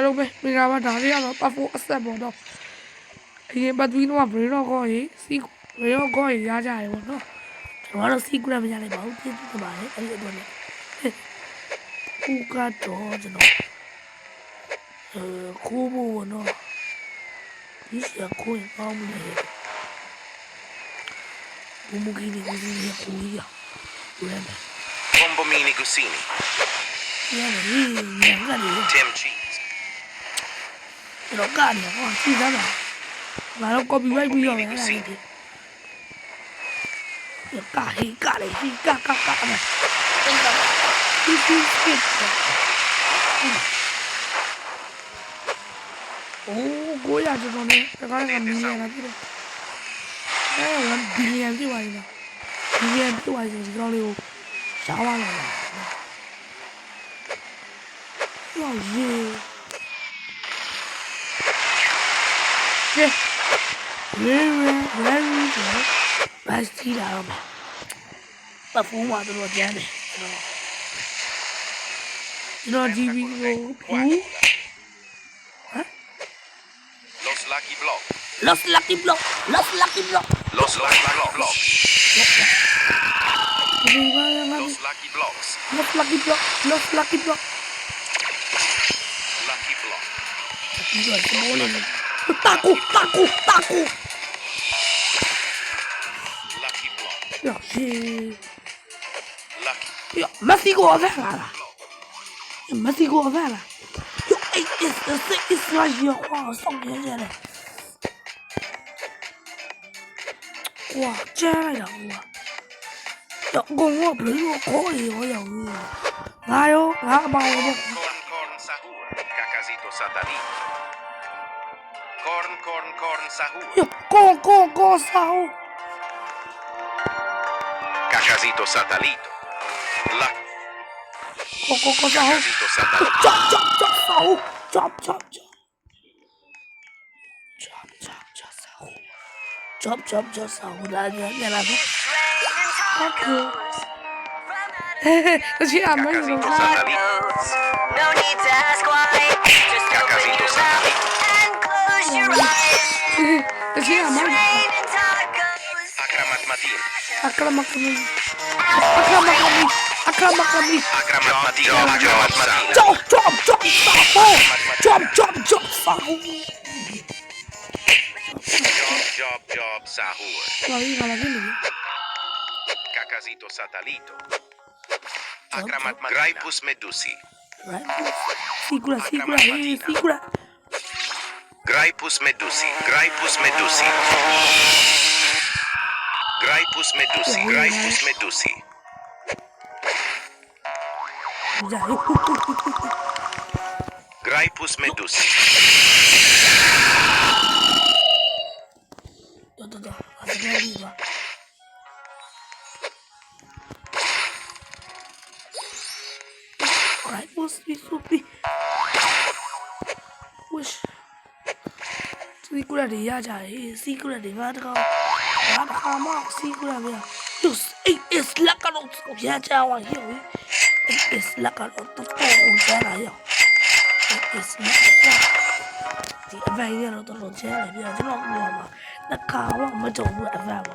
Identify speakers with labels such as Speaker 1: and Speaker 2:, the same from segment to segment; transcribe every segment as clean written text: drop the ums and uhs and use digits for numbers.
Speaker 1: လုံးပဲမင်္ဂလာပါဒါလေးကတော့ပတ်ဖို့အဆက်ပေါ့နော်အရင်ပတ်ပြီးတော့ဘရေတော့ကောရေးစီဘရေတော့ကောရေးရကြရပေါ့နော်ကျွန်တော်ကတော့စီကူရမရလိုက်ပါဘူးပြည့်စုံပါတယ်အဲ့ဒီအတွက်လည်းကူကတော့ကျွန်တော်ခိုးဖို့ပေါ့နော်ဒီစရာကိုင်းအောင်မလို့ဘူမူကီနီကိုကြီးရကိုကြီးရဘယ်နဲ့
Speaker 2: Bombomini Gusini. Tim cheese.
Speaker 1: Pero cambia, sí, nada. Claro, copyright muy bien. Cari, sí, caca. Oh, voy a hacer una. Recuerda que me viene aquí. Un billón de guay. Billón de guay, yo le digo. Sao ăn rồi wow yeah yeah very good bác sĩ nào mà bà phú mà tôi nói chán này nó gì bị phú hả
Speaker 2: Los Lucky Block
Speaker 1: Los Lucky Block
Speaker 2: Los Lucky Block
Speaker 1: Los Lucky Blocks.
Speaker 2: Lucky Block.
Speaker 1: Lucky Block. Taco.
Speaker 2: Lucky Block.
Speaker 1: Ya, sí.
Speaker 2: Lucky.
Speaker 1: Ya, México a ver la. México a ver la. Yo, es la yo, wow, son bien bien. Wow, chết rồi wow. Yo, con ngô bự có gì vậy yo. Ngài bao nhiêu?
Speaker 2: Corn sahur. Cacasito satalito. Corn sahur.
Speaker 1: Yo, con sahur.
Speaker 2: Cacasito satalito. Lucky.
Speaker 1: Con sahur.
Speaker 2: Cacasito satalito.
Speaker 1: Chop sahur. Chop sahur. Chop sahur là nghe là thế. Okay. Chị làm mấy người
Speaker 2: Cacasito satalito.
Speaker 3: No need to ask why. Just open your mouth and close your eyes.
Speaker 1: Chị làm mấy người
Speaker 3: Raining tacos.
Speaker 2: Akramat matin.
Speaker 1: Akramakami.
Speaker 2: Akramat matin.
Speaker 1: Chop sahur. Chop sahur.
Speaker 2: Job sahur.
Speaker 1: Rồi là cái gì?
Speaker 2: Cacasito satalito. Akramat matin. Graipus medusi.
Speaker 1: Sigura.
Speaker 2: Graipus medusi.
Speaker 1: Dạ.
Speaker 2: Graipus medusi.
Speaker 1: Đó. Anh nghe đi mà. Graipus medusi. Wish. Sigura đi ra chạy, Sigura đi vào đâu. Vào mà Sigura vậy. Yes, es la cano. Ya chao à hiểu. Es la cano. Tôi ra là hiểu. Es la cano. Thì vậy là tôi nói chết này bây giờ chứ nó không mà nó cao quá mới trộn được vào nó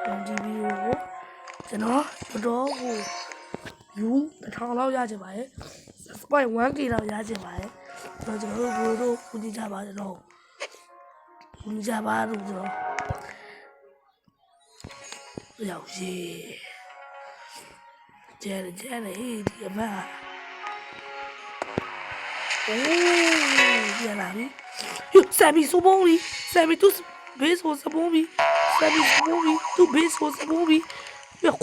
Speaker 1: còn review cho nó đó vú thằng lâu ra chứ vậy quay quán kia nào ra chứ vậy rồi chờ vừa đâu cũng đi ra ba rồi cũng đi ra ba rồi giàu gì che này thì mà giờ làm đi Sammy số 4 đi Sammy tu bế số 4 đi Sammy số 4 đi tu bế số 4 đi bây giờ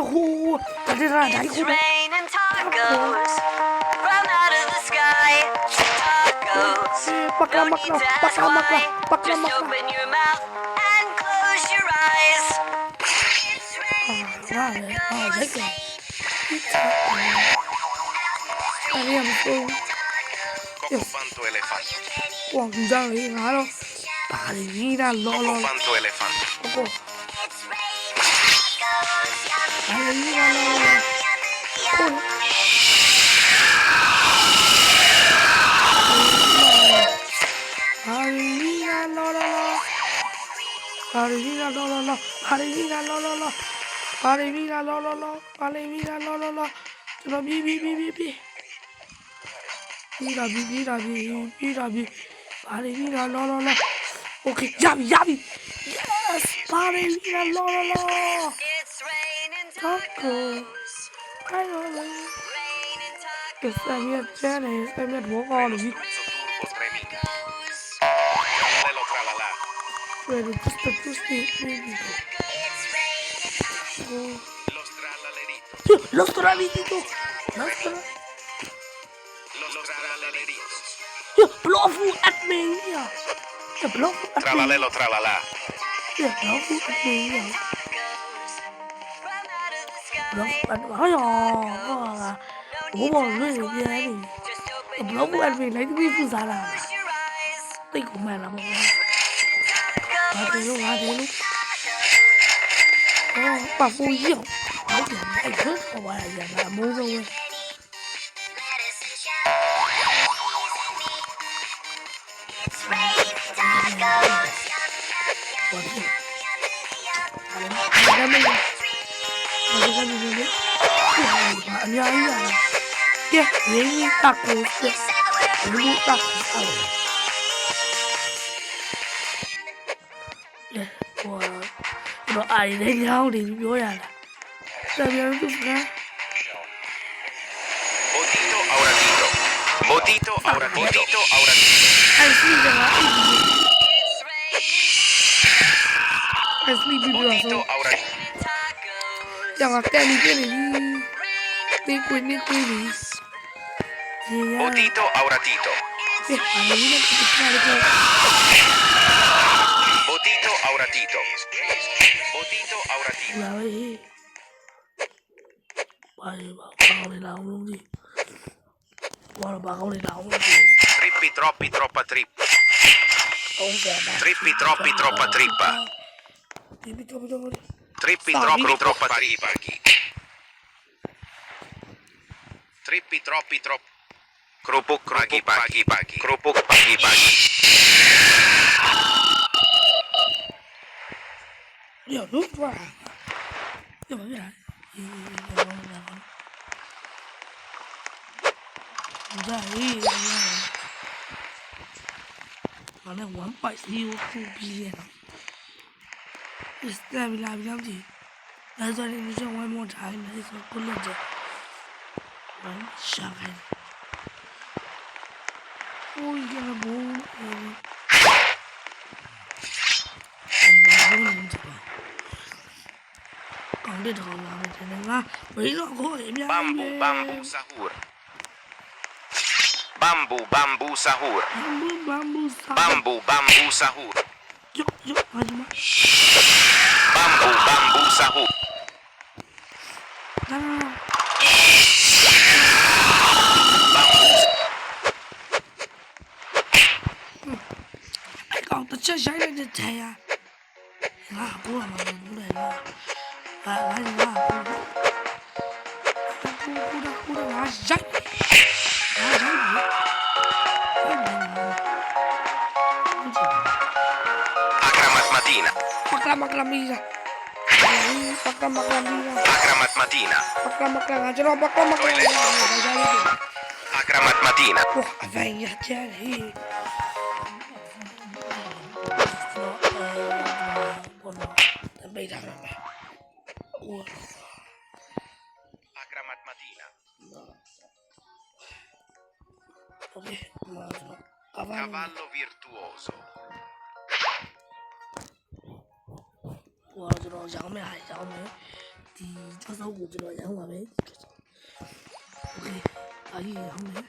Speaker 1: khô ta đi ra đáy
Speaker 3: It's
Speaker 1: khô
Speaker 3: raining tacos from out of the sky. Tacos. No need to ask why. Just open your mouth and close your eyes. It's raining tacos.
Speaker 2: Cocofanto elefante.
Speaker 1: Wow, ra rồi ngá đâu bà thì nghĩ ra lo
Speaker 2: Cocofanto elefante.
Speaker 1: Coco bà thì nghĩ ra lo Parivina lo lo lo, Parivina lo lo lo, Parivina lo lo lo, Parivina lo lo lo. Chúng nó bi. Bi là bi. Parivina lo lo lo. Ok, yabi. Yes, Parivina lo lo lo.
Speaker 3: It's raining
Speaker 1: Tacos.
Speaker 3: tacos.
Speaker 1: Ai ơi.
Speaker 3: Raining tacos.
Speaker 1: Cái xe miệt che này, xe miệt bố con rồi.
Speaker 2: Spruzzo turbo premium.
Speaker 3: Tacos.
Speaker 2: Giallelo tralala.
Speaker 1: Về được chút tí.
Speaker 3: It's raining tacos.
Speaker 2: Lo strallalerito.
Speaker 1: Lo straladito. Lo
Speaker 2: Strallalerito.
Speaker 1: Plofu at me. Plofu at me.
Speaker 2: Tralalelo tralala.
Speaker 1: Plofu at me.
Speaker 3: From out of the sky.
Speaker 1: Plofu at me. Ôi
Speaker 3: No
Speaker 1: bố
Speaker 3: need
Speaker 1: bỏ
Speaker 3: to
Speaker 1: lưỡi
Speaker 3: ask
Speaker 1: ở
Speaker 3: why.
Speaker 1: nhà đi.
Speaker 3: Just open your
Speaker 1: Plofu at me lấy cái gì ra làm.
Speaker 3: close your eyes.
Speaker 1: Tay của mẹ là một Hóa
Speaker 3: Tacos.
Speaker 1: thế lúc. Bà vui nhiều. Nói chuyện anh rất không phải là dạng là mô dâu ấy. Kia, lấy tạc của sự lấy tạc của nó ai đánh nhau thì bố là sao biết chút nữa
Speaker 2: Botito auratito.
Speaker 1: anh sleep rồi hả
Speaker 3: It's raining
Speaker 1: anh sleep đi được
Speaker 2: Botito
Speaker 1: rồi
Speaker 2: auratito.
Speaker 3: tacos.
Speaker 1: chẳng là cái này đi đi quên đi gì
Speaker 2: Botito auratito.
Speaker 1: anh ấy nó cứ ra được
Speaker 2: Botito auratito. Botito auratito.
Speaker 1: rồi bao này nào luôn đi bao này nào luôn đi
Speaker 2: Trippi troppi troppa trippa.
Speaker 1: không kể
Speaker 2: Trippi troppi troppa trippa.
Speaker 1: Trippi
Speaker 2: Trippi troppi troppa trippa. Trippi troppi troppa. Krupuk pagi. Krupuk pagi.
Speaker 1: Điều lúc vào Điều mà biết đấy ra đi nó là quán bậy siêu khu bia nó để làm gì bây giờ đi cho ngoài một trái này rồi con lên rồi bắn sang hành ôi cái là bố còn đây còn làm thế này nga mấy nó có em nha
Speaker 2: Bambu sahur. Bambu sahur. Bambu sahur.
Speaker 1: Yuk maju
Speaker 2: Bambu sahur.
Speaker 1: nah ai còn tự chơi giấy lên thầy à cú là mà cú này là cú là giấy
Speaker 2: Akramat matina.
Speaker 1: Maklamisa.
Speaker 2: Akramat matina. Akramat matina.
Speaker 1: Wah, avem já ali. Também dá pra ver.
Speaker 2: Akramat matina.
Speaker 1: Ok,
Speaker 2: Cavallo virtuoso.
Speaker 1: Wow, chúng nó giáo mẹ hải giáo mẹ thì cho sau của chúng nó giáo mà mấy ok cái gì không đấy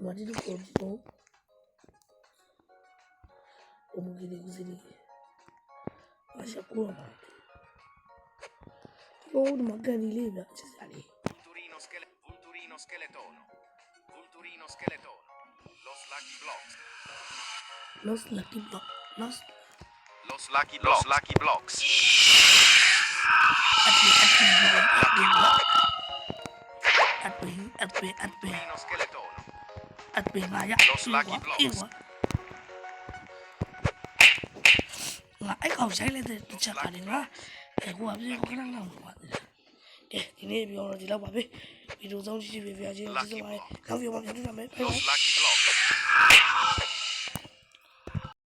Speaker 1: mà đi được còn số một cái gì đi mà sẽ cua mà ô mà cái gì lên vậy chứ sao đi
Speaker 2: Vulturino skeletono. Los lucky blocks.
Speaker 1: Los lucky blocks
Speaker 2: Los lucky blocks. Vulturino skeletono.
Speaker 1: At bên này
Speaker 2: Los lucky blocks.
Speaker 1: ငါအဲ့ကောင်ရိုက်လိုက်တဲ့တစ်ချက်ကနေငါကိုကပြေခဏငါမှာပါတယ်ကဲဒီနေ့ပြောတော့ဒီလောက်ပါပဲဗီဒီယိုဆုံးကြည့်ပြပြချင်းကျေးဇူးပါတယ်နောက်ဗီဒီယိုမှာပြန်တွေ့ကြမယ်
Speaker 2: Los lucky blocks.